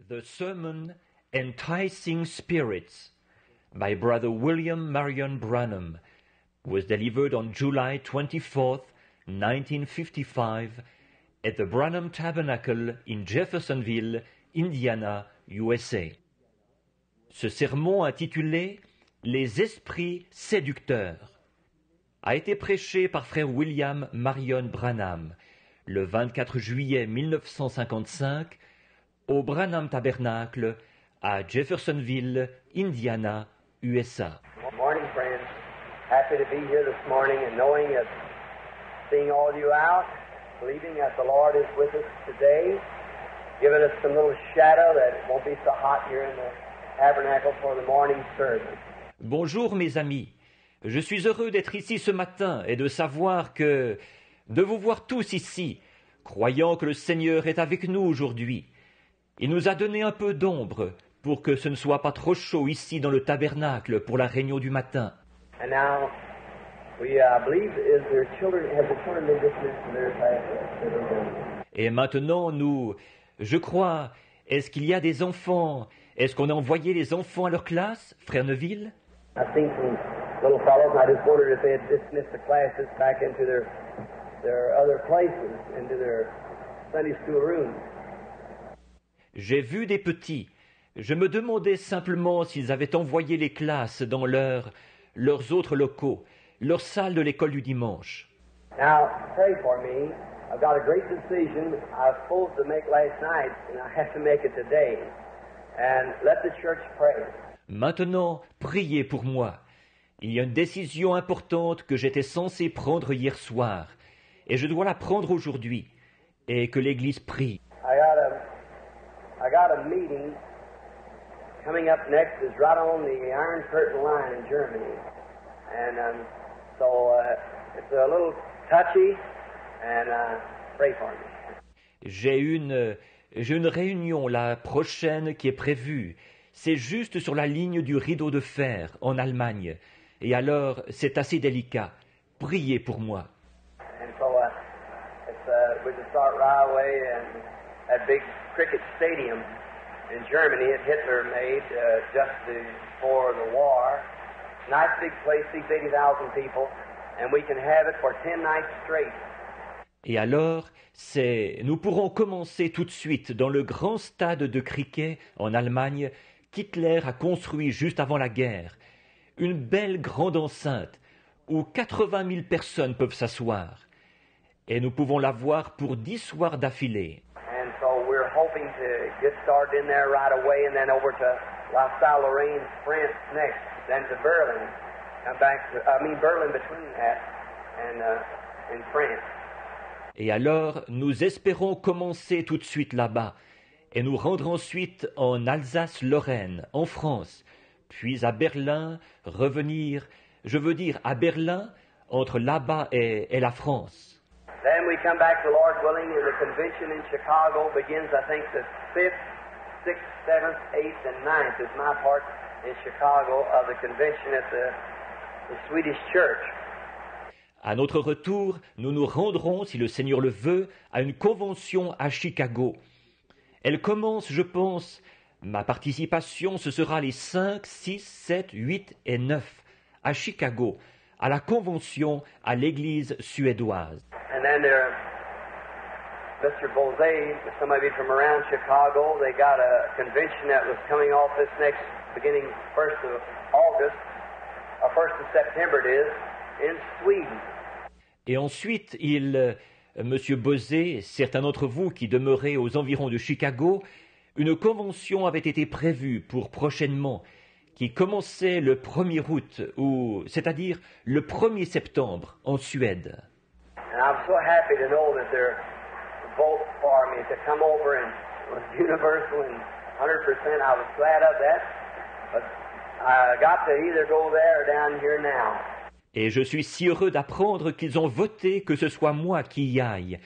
The Sermon Enticing Spirits by Brother William Marion Branham was delivered on July 24th, 1955 at the Branham Tabernacle in Jeffersonville, Indiana, USA. Ce sermon intitulé « Les esprits séducteurs » a été prêché par frère William Marion Branham le 24 juillet 1955 au Branham Tabernacle à Jeffersonville, Indiana, USA. Good morning, friends. Happy to be here this morning and knowing that, seeing all you out, believing that the Lord is with us today, giving us some little shadow that it won't be so hot here in the tabernacle for the morning service. Bonjour mes amis, je suis heureux d'être ici ce matin et de savoir que, de vous voir tous ici, croyant que le Seigneur est avec nous aujourd'hui. Il nous a donné un peu d'ombre pour que ce ne soit pas trop chaud ici dans le tabernacle pour la réunion du matin. And now, we believe has the children been dismissed from their classes? Et maintenant, je crois, est-ce qu'il y a des enfants? Est-ce qu'on a envoyé les enfants à leur classe, frère Neville? I've seen some little fellows, and I just wondered if they had dismissed the classes back into their other places, into their Sunday school rooms. J'ai vu des petits. Je me demandais simplement s'ils avaient envoyé les classes dans leurs autres locaux, leur salle de l'école du dimanche. Now, pray for me. I've got a great decision I was supposed to make last night, and I have to make it today. And let the church pray. Maintenant, priez pour moi. Il y a une décision importante que j'étais censé prendre hier soir, et je dois la prendre aujourd'hui, et que l'Église prie. I got a meeting coming up next is right on the Iron Curtain line in Germany, and so it's a little touchy, and pray for me. J'ai une réunion la prochaine qui est prévue. C'est juste sur la ligne du rideau de fer en Allemagne, et alors c'est assez délicat. Priez pour moi. And so we just start right away, and that big cricket stadium in Germany that Hitler made just before the war. Nice big place, seats 80,000 people, and we can have it for 10 nights straight. Et alors, nous pourrons commencer tout de suite dans le grand stade de cricket en Allemagne qu'Hitler a construit juste avant la guerre. Une belle grande enceinte où 80 000 personnes peuvent s'asseoir. Et nous pouvons la voir pour 10 soirs d'affilée. And so we're hoping to get started in there right away and then over to La Salle-Lorraine, France next, then to Berlin. Come back to, Berlin between that and in France. Et alors, nous espérons commencer tout de suite là-bas et nous rendre ensuite en Alsace-Lorraine, en France, puis à Berlin, revenir, à Berlin, entre là-bas et la France. Then we come back, the Lord willing, and the convention in Chicago begins, I think, the 5th, 6th, 7th, 8th, and 9th is my part in Chicago of the convention at the Swedish Church. À notre retour, nous nous rendrons, si le Seigneur le veut, à une convention à Chicago. Elle commence, je pense, ma participation, ce sera les 5, 6, 7, 8 et 9 à Chicago, à la convention à l'église suédoise. And then there, Mr. Bose, some of you from around Chicago, they got a convention that was coming off this next, beginning 1st of August, or 1st of September it is, in Sweden. Et ensuite, Monsieur Bosé, certains d'entre vous qui demeuraient aux environs de Chicago, une convention avait été prévue pour prochainement, qui commençait le 1er août, c'est-à-dire le 1er septembre, en Suède. And I'm so happy to know that they're vote for me to come over and it was universal and 100%. I was glad of that, but I got to either go there or down here now. Et je suis si heureux d'apprendre qu'ils ont voté que ce soit moi qui y aille,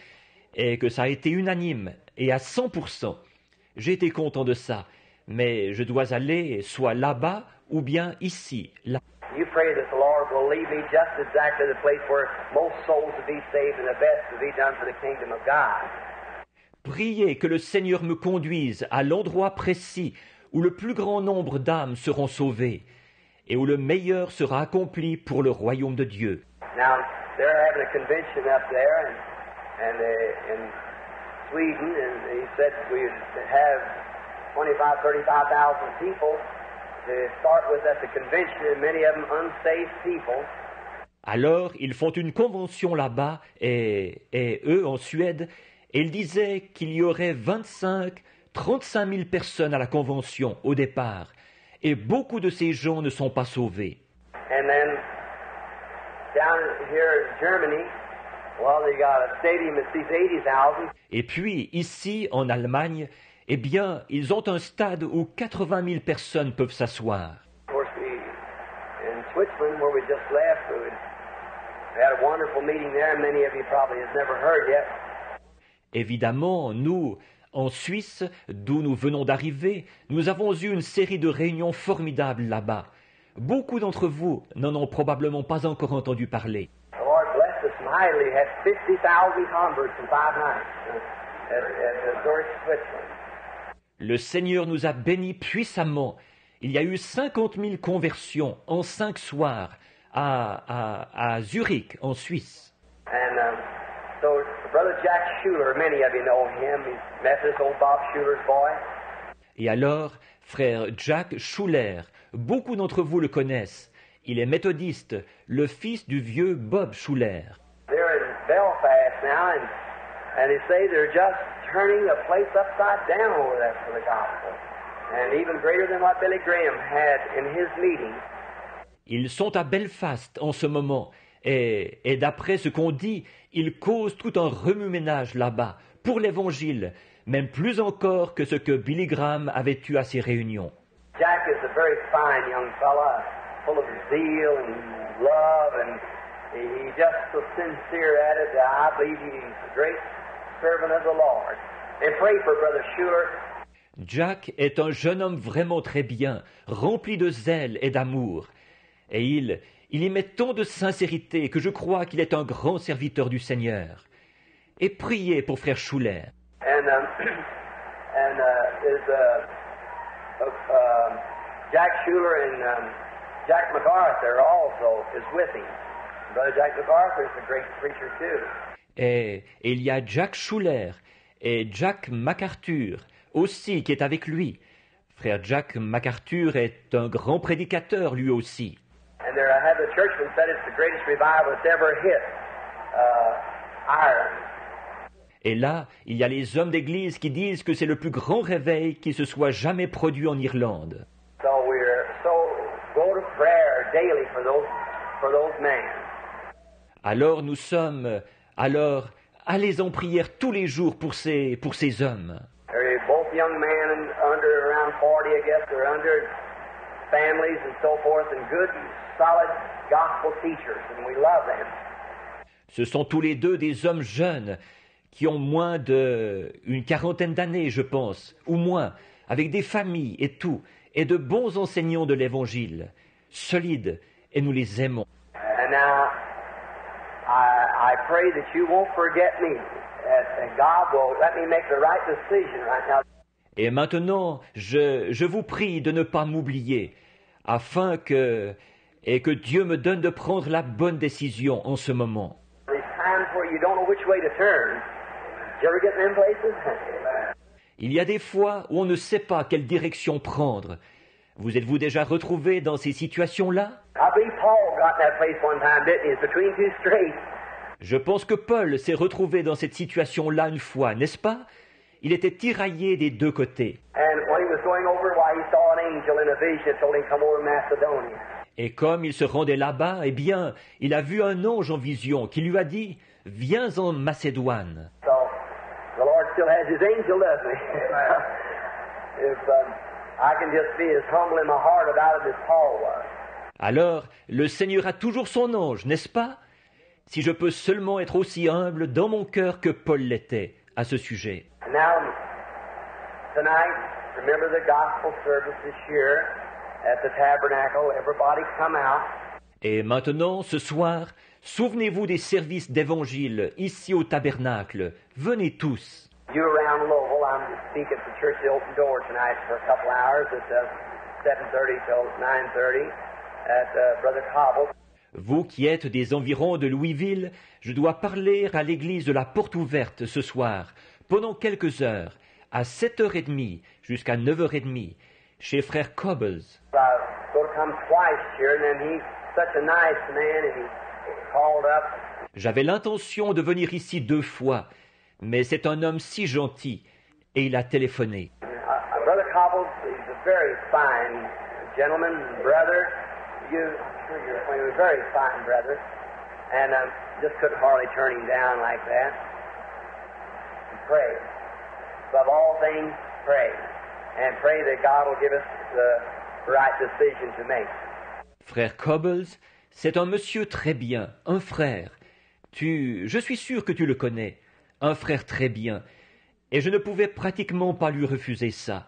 et que ça a été unanime, et à 100%. J'ai été content de ça, mais je dois aller soit là-bas ou bien ici. Là. You pray that the Lord will lead me just exactly the place where most souls will be saved and the best will be done for the kingdom of God. Priez que le Seigneur me conduise à l'endroit précis où le plus grand nombre d'âmes seront sauvées et où le meilleur sera accompli pour le royaume de Dieu. Now, they're having a convention up there in Sweden, and he said we'd have 25,000, 35,000 people to start with at the convention, and many of them unsaved people. Alors, ils font une convention là-bas, et eux, en Suède, et ils disaient qu'il y aurait 35 000 personnes à la convention au départ, et beaucoup de ces gens ne sont pas sauvés. And then down here in Germany, well, they got a stadium that seats 80,000. Et puis, ici, en Allemagne, eh bien, ils ont un stade où 80 000 personnes peuvent s'asseoir. Of course, in Switzerland, where we just left, we had a wonderful meeting there. Many of you probably have never heard yet. Évidemment, nous, en Suisse, d'où nous venons d'arriver, nous avons eu une série de réunions formidables là-bas. Beaucoup d'entre vous n'en ont probablement pas encore entendu parler. The Lord blessed us mightily. Had 50,000 converts in 5 nights at Zurich, Switzerland. Le Seigneur nous a bénis puissamment. Il y a eu 50 000 conversions en 5 soirs à Zurich, en Suisse. And so Brother Jack Schuler, many of you know him. He's Methodist, old Bob Schuler's boy. Et alors, frère Jack Schuler, beaucoup d'entre vous le connaissent. Il est méthodiste, le fils du vieux Bob Schuler. They're in Belfast now, and they say they're just turning the place upside down over there for the gospel. And even greater than what Billy Graham had in his meeting. Ils sont à Belfast en ce moment, et d'après ce qu'on dit, ils causent tout un remue-ménage là-bas, pour l'Évangile, même plus encore que ce que Billy Graham avait eu à ses réunions. Jack is a very fine young fella, full of zeal and love, and he's just so sincere at it that I believe he's a great servant of the Lord. And pray for Brother Schuler. Jack est un jeune homme vraiment très bien, rempli de zèle et d'amour. Et il y met tant de sincérité que je crois qu'il est un grand serviteur du Seigneur. Et priez pour frère Schuler. And Jack Schuler and Jack MacArthur also is with him. Brother Jack MacArthur is a great preacher too. Et il y a Jack Schuler et Jack MacArthur aussi qui est avec lui. Frère Jack MacArthur est un grand prédicateur lui aussi. And there I have the churchman said it's the greatest revival that's ever hit Ireland. Et là, il y a les hommes d'église qui disent que c'est le plus grand réveil qui se soit jamais produit en Irlande. So go to prayer daily for those men. Alors allez en prière tous les jours pour ces hommes. They're both young men under around 40, I guess. They're under families and so forth, and good, solid gospel teachers, and we love them. Ce sont tous les deux des hommes jeunes qui ont moins d'une quarantaine d'années, je pense, ou moins, avec des familles et tout, et de bons enseignants de l'Évangile, solides, et nous les aimons. And now, I pray that you won't forget me, that God will let me make the right decision right now. Et maintenant, je vous prie de ne pas m'oublier, afin que Dieu me donne de prendre la bonne décision en ce moment. There's times where you don't know which way to turn. Did you ever get in them places? Il y a des fois où on ne sait pas quelle direction prendre. Vous êtes-vous déjà retrouvé dans ces situations-là? I believe Paul got in that place one time, didn't he? It's between two straits. Je pense que Paul s'est retrouvé dans cette situation-là une fois, n'est-ce pas? Il était tiraillé des deux côtés. And when he was going over, why, he saw an angel in a vision that told him to come over to Macedonia. Et comme il se rendait là-bas, eh bien, il a vu un ange en vision qui lui a dit « Viens en Macédoine ». So, the Lord still has his angel, doesn't he? If I can just be as humble in my heart about it as Paul was. Alors, le Seigneur a toujours son ange, n'est-ce pas? Si je peux seulement être aussi humble dans mon cœur que Paul l'était à ce sujet. And now, tonight, remember the gospel service this year at the tabernacle. Everybody come out. Et maintenant, ce soir, souvenez-vous des services d'évangile ici au tabernacle. Venez tous. You around Louisville, I'm to speak at the Church of the Open Door tonight for a couple hours at 7:30 till 9:30 at Brother Cobble's. Vous qui êtes des environs de Louisville, je dois parler à l'église de la Porte Ouverte ce soir, pendant quelques heures, à 7h30 jusqu'à 9h30, chez Frère Cobbles. I was going to come twice here, and then he's such a nice man, and he called up. J'avais l'intention de venir ici 2 fois, mais c'est un homme si gentil, et il a téléphoné. Brother Cobbles, he's a very fine gentleman, brother. I'm sure you're acquainted with, very fine brother, and just couldn't hardly turn him down like that. And pray. Above all things, pray. And pray that God will give us the right decision to make. Frère Cobbles, c'est un monsieur très bien, un frère. Je suis sûr que tu le connais, un frère très bien, et je ne pouvais pratiquement pas lui refuser ça.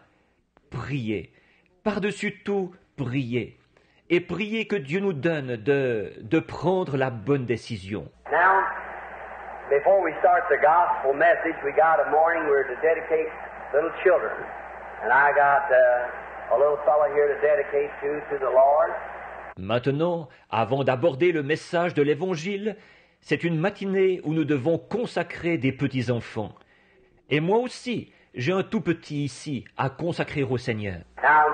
Priez, par-dessus tout, priez, et priez que Dieu nous donne de prendre la bonne décision. Now, before we start the gospel message, we got a morning we're to dedicate little children, and I got a little fellow here to dedicate to the Lord. Maintenant, avant d'aborder le message de l'Évangile, c'est une matinée où nous devons consacrer des petits-enfants. Et moi aussi, j'ai un tout petit ici à consacrer au Seigneur. Now,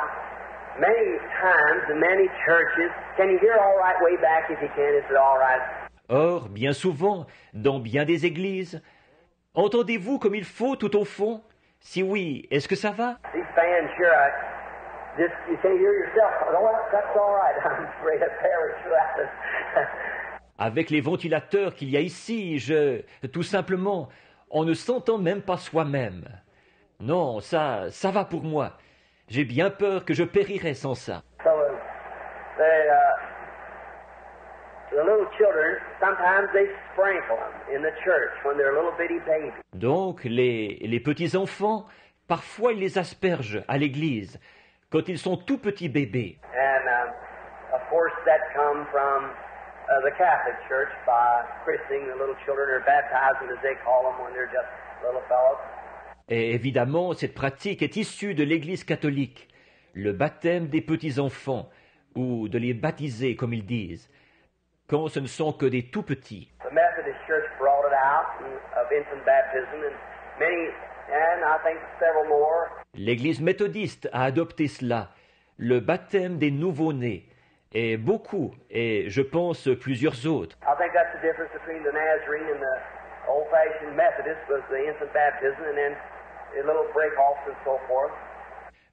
many times in many churches, can you hear all right way back if you can? Is it all right? Or, bien souvent, dans bien des églises, entendez-vous comme il faut tout au fond? Si oui, est-ce que ça va? These fans here, you can't hear yourself. Oh, that's all right. I'm afraid of perish. Avec les ventilateurs qu'il y a ici, tout simplement, on ne s'entend même pas soi-même. Non, ça va pour moi. J'ai bien peur que je périrais sans ça. So, the little children, sometimes they sprinkle them in the church when they're little bitty babies. Donc, les petits-enfants, parfois ils les aspergent à l'église, quand ils sont tout petits bébés. And, of course, that comes from the Catholic Church by christening the little children, or baptizing as they call them when they're just little fellows. Et évidemment, cette pratique est issue de l'Église catholique, le baptême des petits-enfants, ou de les baptiser, comme ils disent, quand ce ne sont que des tout-petits. The Methodist Church brought it out of infant baptism, and I think several more. L'Église méthodiste a adopté cela, le baptême des nouveau-nés, et beaucoup, et je pense plusieurs autres. I think that's the difference between the Nazarene and the old-fashioned Methodist, was the infant baptism, and then the little break-offs and so forth.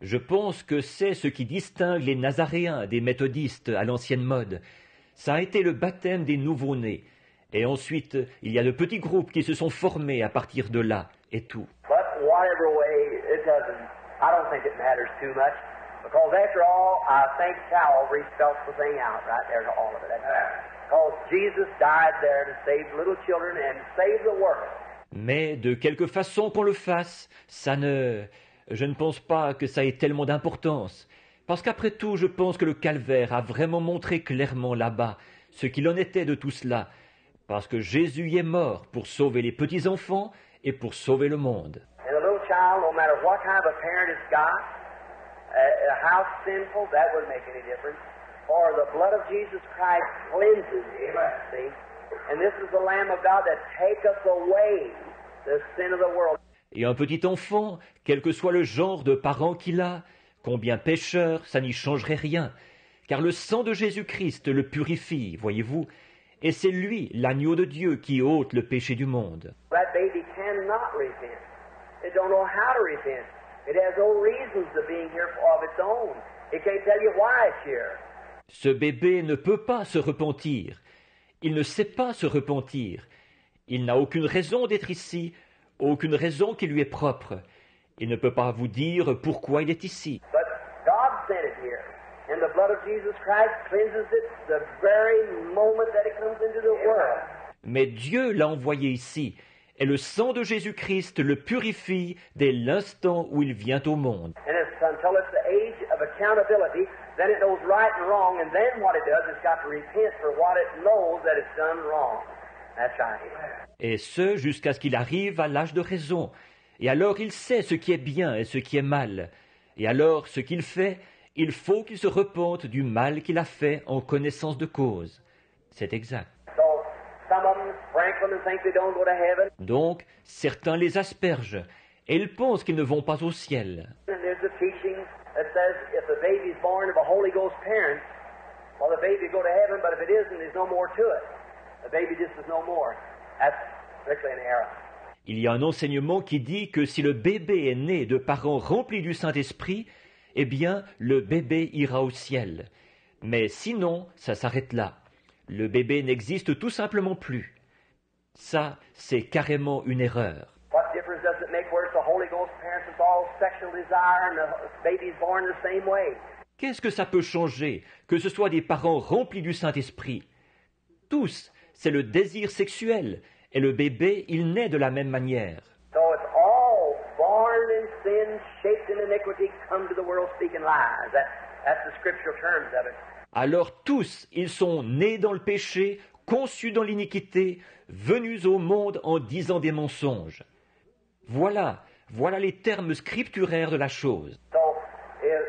Je pense que c'est ce qui distingue les Nazaréens des méthodistes à l'ancienne mode. Ça a été le baptême des nouveau-nés. Et ensuite, il y a de petits groupes qui se sont formés à partir de là, et tout. But whatever way, I don't think it matters too much, because after all, I think Calvary spells the thing out right there to all of it. Because Jesus died there to save little children and save the world. Mais de quelque façon qu'on le fasse, je ne pense pas que ça ait tellement d'importance. Parce qu'après tout, je pense que le calvaire a vraiment montré clairement là-bas ce qu'il en était de tout cela. Parce que Jésus y est mort pour sauver les petits-enfants et pour sauver le monde. And a little child, no matter what kind of a parent it's got, how sinful, that wouldn't make any difference. For the blood of Jesus Christ cleanses it, see? And this is the Lamb of God that taketh away the sin of the world. Et un petit enfant, quel que soit le genre de parent qu'il a, combien pécheur, ça n'y changerait rien. Car le sang de Jésus-Christ le purifie, voyez-vous, et c'est lui, l'agneau de Dieu, qui ôte le péché du monde. That baby cannot repent. It don't know how to repent. It has no reasons of being here of its own. It can't tell you why it's here. Ce bébé ne peut pas se repentir. Il ne sait pas se repentir. Il n'a aucune raison d'être ici, aucune raison qui lui est propre. Il ne peut pas vous dire pourquoi il est ici. But God sent it here. And the blood of Jesus Christ cleanses it the very moment that it comes into the world. Mais Dieu l'a envoyé ici, et le sang de Jésus-Christ le purifie dès l'instant où il vient au monde. And it's until it's the age of accountability, then it knows right and wrong, and then what it does, it's got to repent for what it knows that it's done wrong. That's right. Et ce, jusqu'à ce qu'il arrive à l'âge de raison. Et alors il sait ce qui est bien et ce qui est mal. Et alors ce qu'il fait, il faut qu'il se repente du mal qu'il a fait en connaissance de cause. C'est exact. So some of them sprinkle them and think they don't go to heaven. Donc, certains les aspergent, et ils pensent qu'ils ne vont pas au ciel. And there's a teaching that says if the baby is born of a Holy Ghost parent, well, the baby will go to heaven, but if it isn't, there's no more to it. The baby just is no more. That's strictly an error. Il y a un enseignement qui dit que si le bébé est né de parents remplis du Saint-Esprit, eh bien, le bébé ira au ciel. Mais sinon, ça s'arrête là. Le bébé n'existe tout simplement plus. Ça, c'est carrément une erreur. What difference does it make where it's the Holy Ghost parents with all sexual desire and the baby's born the same way? Qu'est-ce que ça peut changer, que ce soit des parents remplis du Saint-Esprit? Tous, c'est le désir sexuel, et le bébé, il naît de la même manière. So it's all born in sin, shaped in iniquity, come to the world speaking lies. That's the scriptural terms of it. Alors tous, ils sont nés dans le péché, conçus dans l'iniquité, venus au monde en disant des mensonges. Voilà les termes scripturaires de la chose. So,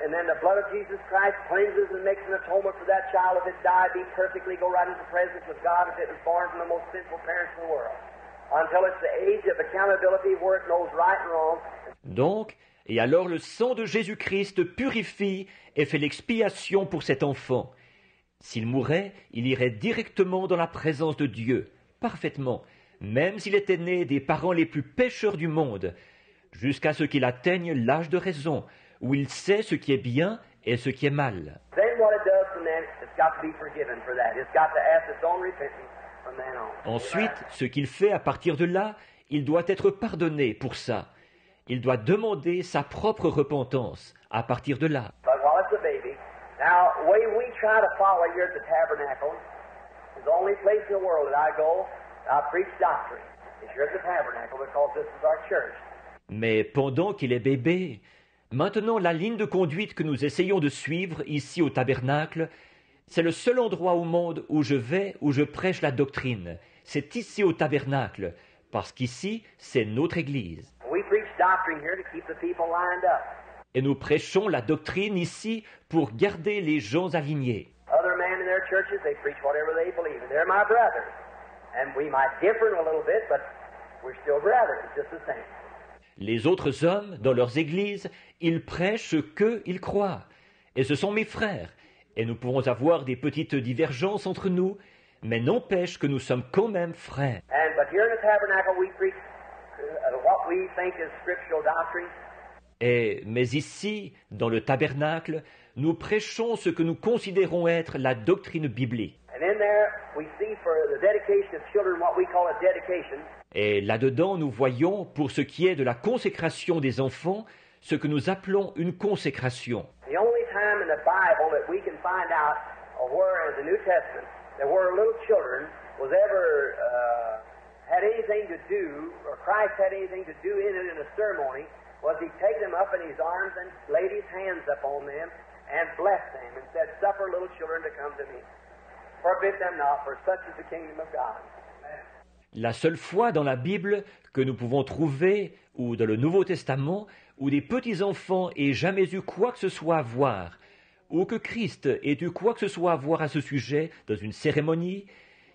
and then the blood of Jesus Christ cleanses and makes an atonement for that child. If it died, be perfectly, go right into the presence of God if it was born from the most sinful parents in the world. Until it's the age of accountability where it knows right and wrong. Donc, et alors le sang de Jésus-Christ purifie et fait l'expiation pour cet enfant. S'il mourait, il irait directement dans la présence de Dieu, parfaitement, même s'il était né des parents les plus pécheurs du monde, jusqu'à ce qu'il atteigne l'âge de raison, où il sait ce qui est bien et ce qui est mal. Then what it does from then, it's got to be forgiven for that. It's got to ask its own repentance from then on. Ensuite, ce qu'il fait à partir de là, il doit être pardonné pour ça. Il doit demander sa propre repentance à partir de là. But while it's a baby, now, the way we try to follow here at the tabernacle is the only place in the world that I go, I preach doctrine. It's here at the tabernacle because this is our church. Mais pendant qu'il est bébé, maintenant la ligne de conduite que nous essayons de suivre ici au tabernacle, c'est le seul endroit au monde où je vais, où je prêche la doctrine. C'est ici au tabernacle, parce qu'ici, c'est notre Église. We preach doctrine here to keep the people lined up. Et nous prêchons la doctrine ici pour garder les gens alignés. Other men in their churches, they preach whatever they believe, and they're my brothers. And we might differ a little bit, but we're still brothers, it's just the same. Les autres hommes, dans leurs églises, ils prêchent ce qu'ils croient. Et ce sont mes frères. Et nous pourrons avoir des petites divergences entre nous, mais n'empêche que nous sommes quand même frères. But here in the tabernacle, we preach what we think is scriptural doctrine. Mais ici, dans le tabernacle, nous prêchons ce que nous considérons être la doctrine biblique. And in there, we see for the dedication of children what we call a dedication. Et là-dedans, nous voyons, pour ce qui est de la consécration des enfants, ce que nous appelons une consécration. The only time in the Bible that we can find out where in the New Testament that where little children was ever had anything to do, or Christ had anything to do in it in a ceremony, was he take them up in his arms and laid his hands upon them and blessed them and said, "Suffer little children to come to me. Forbid them not, for such is the kingdom of God." La seule fois dans la Bible que nous pouvons trouver, ou dans le Nouveau Testament, où des petits-enfants aient jamais eu quoi que ce soit à voir, ou que Christ ait eu quoi que ce soit à voir à ce sujet dans une cérémonie,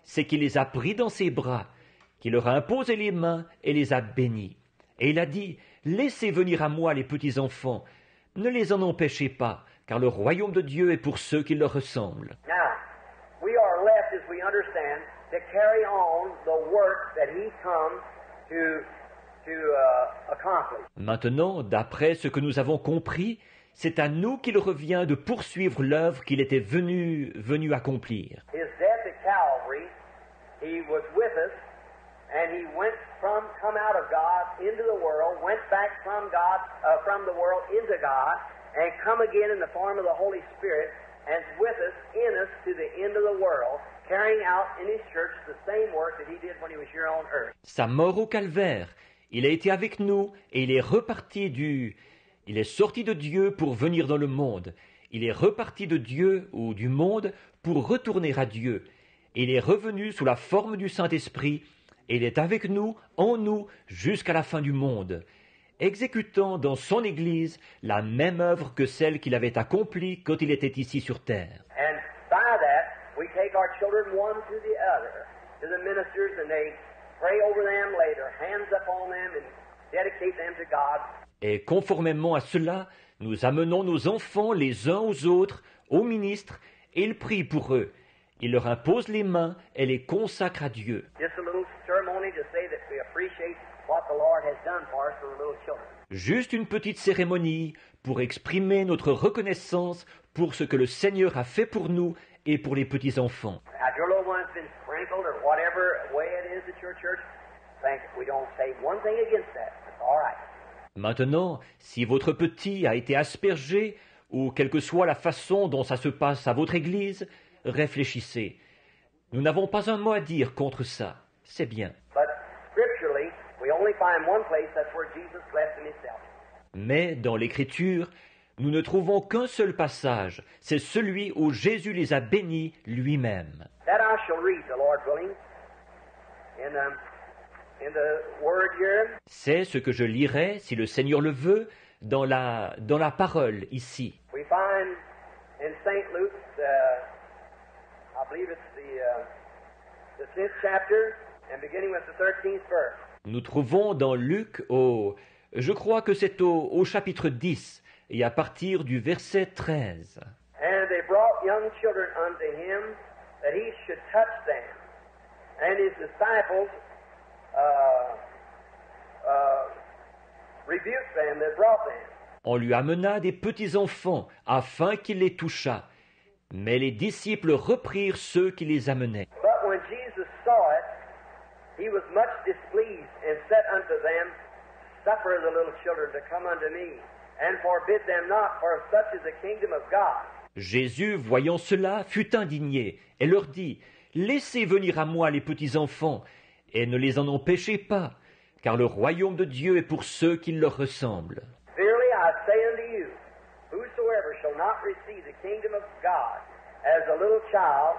c'est qu'il les a pris dans ses bras, qu'il leur a imposé les mains et les a bénis. Et il a dit, « Laissez venir à moi les petits-enfants, ne les en empêchez pas, car le royaume de Dieu est pour ceux qui leur ressemblent. » Now, we are left, as we understand, to carry on the work that he come to accomplish. Maintenant, d'après ce que nous avons compris, c'est à nous qu'il revient de poursuivre l'œuvre qu'il était venu accomplir. His death at Calvary, he was with us, and he come out of God into the world, went back from the world into God, and come again in the form of the Holy Spirit, and is with us, in us, to the end of the world, carrying out in his church the same work that he did when he was here on earth. Sa mort au calvaire, il a été avec nous, et il est sorti de Dieu pour venir dans le monde. Il est reparti de Dieu ou du monde pour retourner à Dieu. Il est revenu sous la forme du Saint-Esprit, et il est avec nous, en nous, jusqu'à la fin du monde. exécutant dans son Église la même œuvre que celle qu'il avait accomplie quand il était ici sur terre. And by that, we take our children one to the other, to the ministers, and they pray over them, lay their hands upon them, and dedicate them to God. Et conformément à cela, nous amenons nos enfants les uns aux autres, aux ministres, et ils prient pour eux. Ils leur imposent les mains et les consacrent à Dieu. Just a little ceremony to say that we appreciate what the Lord has done for us for the little children. Juste une petite cérémonie pour exprimer notre reconnaissance pour ce que le Seigneur a fait pour nous et pour les petits-enfants. Now, if your little one has been sprinkled or whatever way it is at your church, we don't say one thing against that. It's all right. Maintenant, si votre petit a été aspergé, ou quelle que soit la façon dont ça se passe à votre église, réfléchissez. Nous n'avons pas un mot à dire contre ça. C'est bien. But scripturally, we only find one place, that's where Jesus blessed them himself. Mais dans l'Écriture, nous ne trouvons qu'un seul passage. C'est celui où Jésus les a bénis lui-même. That I shall read, the Lord willing, in the word here. C'est ce que je lirai, si le Seigneur le veut, dans la parole ici. We find in St. Luke, I believe it's the 10th chapter, and beginning with the 13th verse. Nous trouvons dans Luc je crois que c'est au chapitre 10, et à partir du verset 13. And they brought young children unto him, that he should touch them. And his disciples rebuked them that brought them. On lui amena des petits-enfants, afin qu'il les touchât. Mais les disciples reprirent ceux qui les amenaient. But when Jesus saw it, he was much displeased, and said unto them, Suffer the little children to come unto me, and forbid them not, for such is the kingdom of God. Jésus, voyant cela, fut indigné, et leur dit, Laissez venir à moi les petits-enfants, et ne les en empêchez pas, car le royaume de Dieu est pour ceux qui leur ressemblent. Verily I say unto you, whosoever shall not receive the kingdom of God as a little child,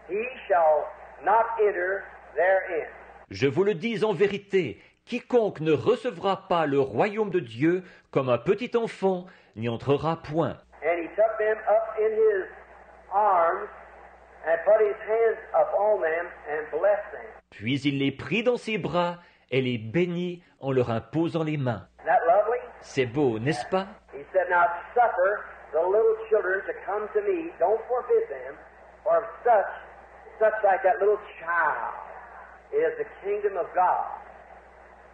he shall not enter therein. Je vous le dis en vérité, quiconque ne recevra pas le royaume de Dieu comme un petit enfant n'y entrera point. And he took them up in his arms, and put his hands upon them, and blessed them. Puis il les prit dans ses bras et les bénit en leur imposant les mains. Isn't that lovely? C'est beau, n'est-ce pas? He said, Now suffer the little children to come to me. Don't forbid them, for such like that little child is the kingdom of God.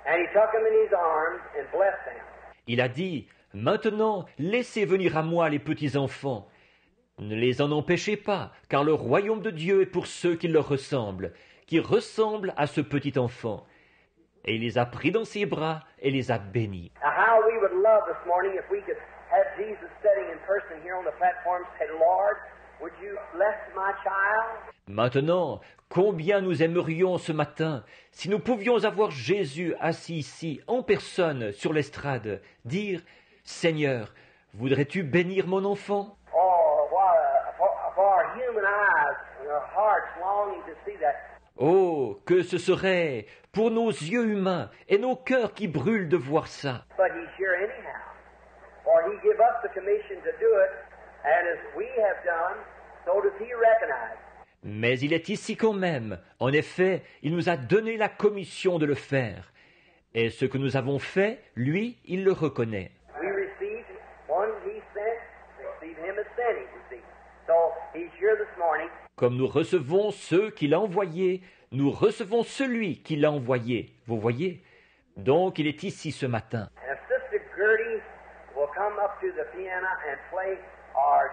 And he took them in his arms and blessed them. Il a dit, Maintenant, laissez venir à moi les petits-enfants. Ne les en empêchez pas, car le royaume de Dieu est pour ceux qui leur ressemblent, qui ressemblent à ce petit enfant. Et il les a pris dans ses bras et les a bénis. Now how we would love this morning if we could have Jesus sitting in person here on the platform say, Lord, would you bless my child? Maintenant, combien nous aimerions ce matin si nous pouvions avoir Jésus assis ici, en personne, sur l'estrade, dire « Seigneur, voudrais-tu bénir mon enfant ?» Oh, for our human eyes and our hearts longing to see that. Oh, que ce serait pour nos yeux humains et nos cœurs qui brûlent de voir ça. But he's here anyhow. For he gave us the commission to do it, and as we have done, so does he recognize. Mais il est ici quand même. En effet, il nous a donné la commission de le faire. Et ce que nous avons fait, lui, il le reconnaît. We received one he sent, received him as sent, you see. So he's here this morning. Comme nous recevons ceux qu'il a envoyés, nous recevons celui qui l'a envoyé. Vous voyez? Donc il est ici ce matin. And if Sister Gertie will come up to the piano and play our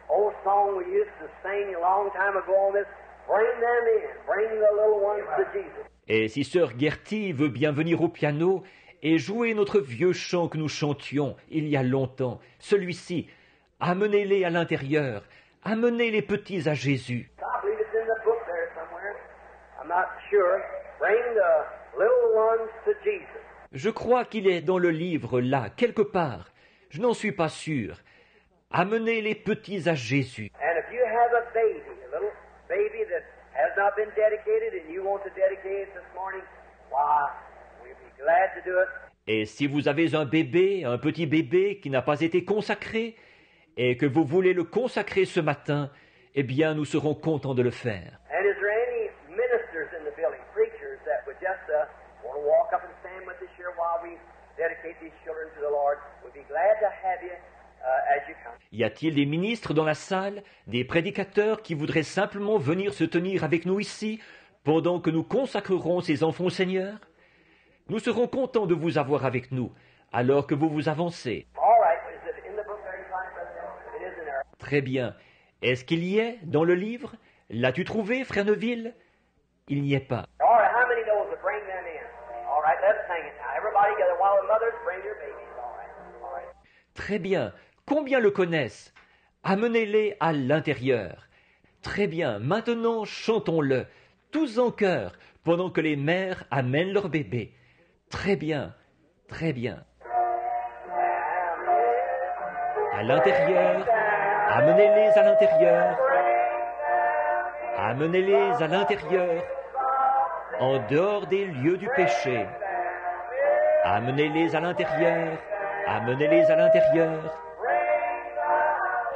old song we used to sing a long time ago on this, bring them in, bring the little ones to Jesus. Et si sœur Gertie veut bien venir au piano et jouer notre vieux chant que nous chantions il y a longtemps, celui-ci, amenez-les à l'intérieur, amenez les petits à Jésus. I believe it's in the book there somewhere. I'm not sure. Bring the little ones to Jesus. Je crois qu'il est dans le livre là, quelque part. Je n'en suis pas sûr. Amenez les petits à Jésus. And if you have a little baby that has not been dedicated and you want to dedicate it this morning, why, we'd be glad to do it. Et si vous avez un bébé, un petit bébé qui n'a pas été consacré, et que vous voulez le consacrer ce matin, eh bien, nous serons contents de le faire. And is there any ministers in the building, preachers that would just want to walk up and stand with us here while we dedicate these children to the Lord? We'd be glad to have you as you come. Y a-t-il des ministres dans la salle, des prédicateurs qui voudraient simplement venir se tenir avec nous ici pendant que nous consacrerons ces enfants au Seigneur? Nous serons contents de vous avoir avec nous, alors que vous vous avancez. All right. Is it in the book there you find it, Brother? It is in there. Très bien. Est-ce qu'il y est dans le livre? L'as-tu trouvé, Frère Neville? Il n'y est pas. All right. How many knows to bring them in? All right. Let's sing it now. Everybody together while the mothers bring their babies. All right. All right. Très bien. Combien le connaissent? Amenez-les à l'intérieur. Très bien. Maintenant, chantons-le, tous en chœur, pendant que les mères amènent leur bébé. Très bien. Très bien. À l'intérieur. Amenez-les à l'intérieur. Amenez-les à l'intérieur. En dehors des lieux du péché. Amenez-les à l'intérieur. Amenez-les à l'intérieur.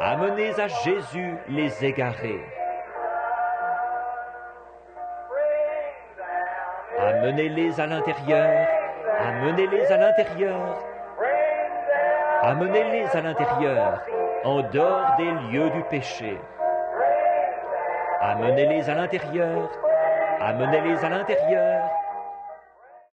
Amenez à Jésus les égarés. Amenez-les à l'intérieur. Amenez-les à l'intérieur. Amenez-les à l'intérieur, en dehors des lieux du péché. Amenez-les à l'intérieur. Amenez-les à l'intérieur.